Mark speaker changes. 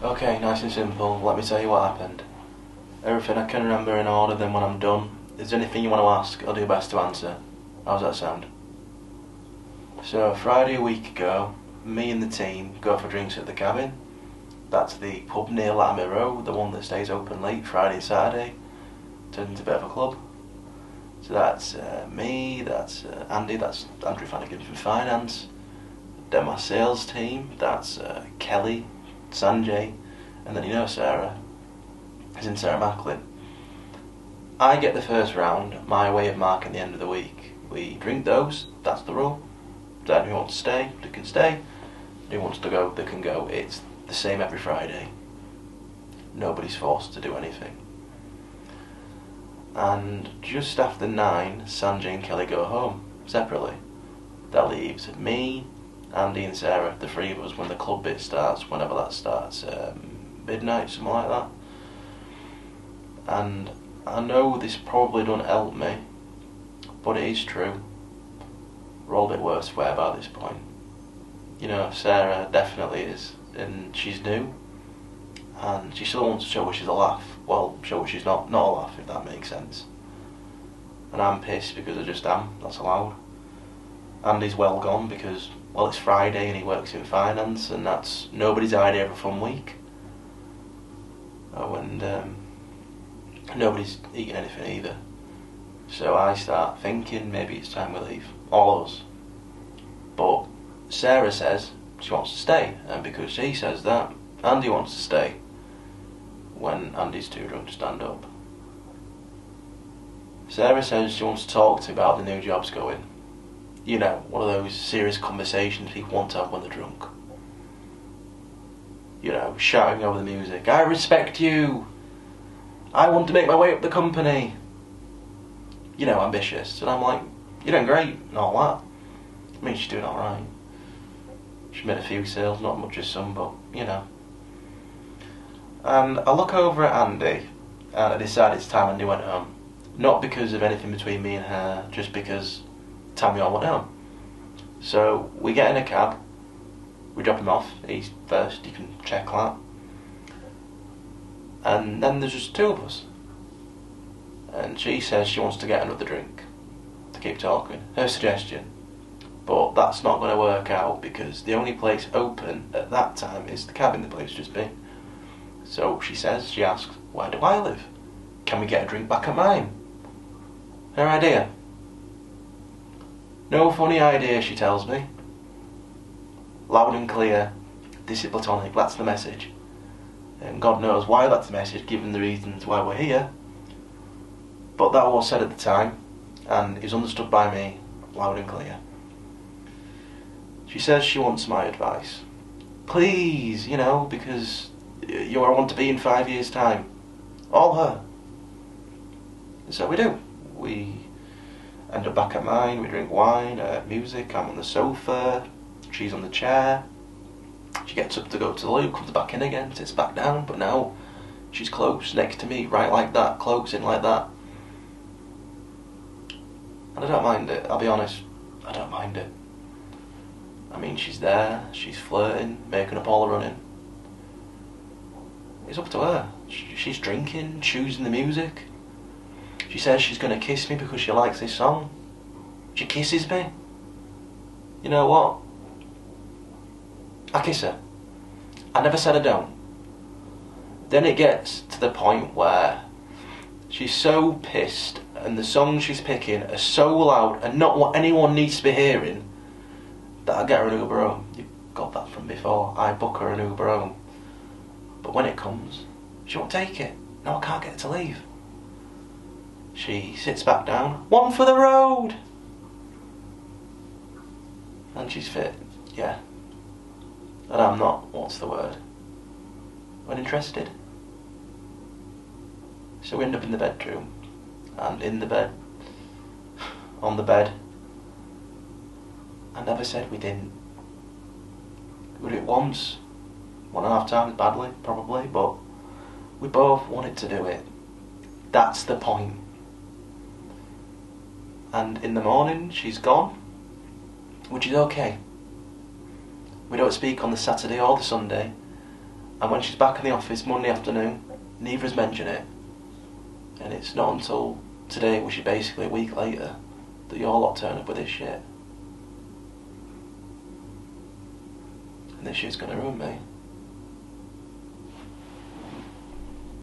Speaker 1: Okay, nice and simple. Let me tell you what happened. Everything I can remember in order, then when I'm done. If there's anything you want to ask, I'll do my best to answer. How's that sound? So, Friday a week ago, me and the team go for drinks at the Cabin. That's the pub near Latimer Road, the one that stays open late Friday and Saturday. Turned into a bit of a club. So that's me, that's Andy, that's Andrew Flanagan from Finance. Then my sales team, that's Kelly, Sanjay, and then you know Sarah, as in Sarah Macklin. I get the first round, my way of marking the end of the week. We drink those, that's the rule. Then who wants to stay, they can stay. Who wants to go, they can go. It's the same every Friday. Nobody's forced to do anything. And just after 9, Sanjay and Kelly go home, separately. That leaves me, Andy and Sarah, the three of us, when the club bit starts, whenever that starts, midnight, something like that. And I know this probably don't help me, but it is true. We're all a bit worse for wear by this point. You know, Sarah definitely is, and she's new, and she still wants to show her she's a laugh. Well, show her she's not a laugh, if that makes sense. And I'm pissed because I just am, that's allowed. Andy's well gone because, well, it's Friday and he works in finance, and that's nobody's idea of a fun week. Oh, and nobody's eating anything either. So I start thinking maybe it's time we leave, all of us. But Sarah says she wants to stay, and because she says that, Andy wants to stay when Andy's too drunk to stand up. Sarah says she wants to talk to me about the new job's going. You know, one of those serious conversations people want to have when they're drunk. You know, shouting over the music, I respect you! I want to make my way up the company! You know, ambitious. And I'm like, you're doing great and all that. I mean, she's doing alright. She made a few sales, not much as some, but, you know. And I look over at Andy, and I decide it's time Andy went home. Not because of anything between me and her, just because time we all went home. So we get in a cab, we drop him off, he's first, you can check that. And then there's just two of us. And she says she wants to get another drink, to keep talking, her suggestion. But that's not going to work out because the only place open at that time is the Cabin the place just been. So she asks, where do I live? Can we get a drink back at mine? Her idea. No funny idea, she tells me. Loud and clear, this is platonic, that's the message. And God knows why that's the message, given the reasons why we're here. But that was said at the time, and is understood by me, loud and clear. She says she wants my advice. Please, you know, because you're where I want to be in 5 years' time. All her. And so we do. We end up back at mine, we drink wine, music, I'm on the sofa, she's on the chair. She gets up to go to the loo, comes back in again, sits back down, but now she's close next to me, right like that, close in like that. And I don't mind it, I'll be honest, I don't mind it. I mean, she's there, she's flirting, making up all the running. It's up to her. She's drinking, choosing the music. She says she's going to kiss me because she likes this song. She kisses me. You know what? I kiss her. I never said I don't. Then it gets to the point where she's so pissed and the songs she's picking are so loud and not what anyone needs to be hearing that I get her an Uber home. You got that from before. I book her an Uber home. But when it comes, she won't take it. No, I can't get her to leave. She sits back down. One for the road! And she's fit, yeah. And I'm not, what's the word? Uninterested. So we end up in the bedroom. And in the bed, on the bed. I never said we didn't. We did it once, 1.5 times badly, probably, but we both wanted to do it. That's the point. And in the morning, she's gone, which is okay. We don't speak on the Saturday or the Sunday, And when she's back in the office Monday afternoon, neither has mentioned it. And it's not until today, which is basically a week later, that you all lot turn up with this shit. And this shit's gonna ruin me.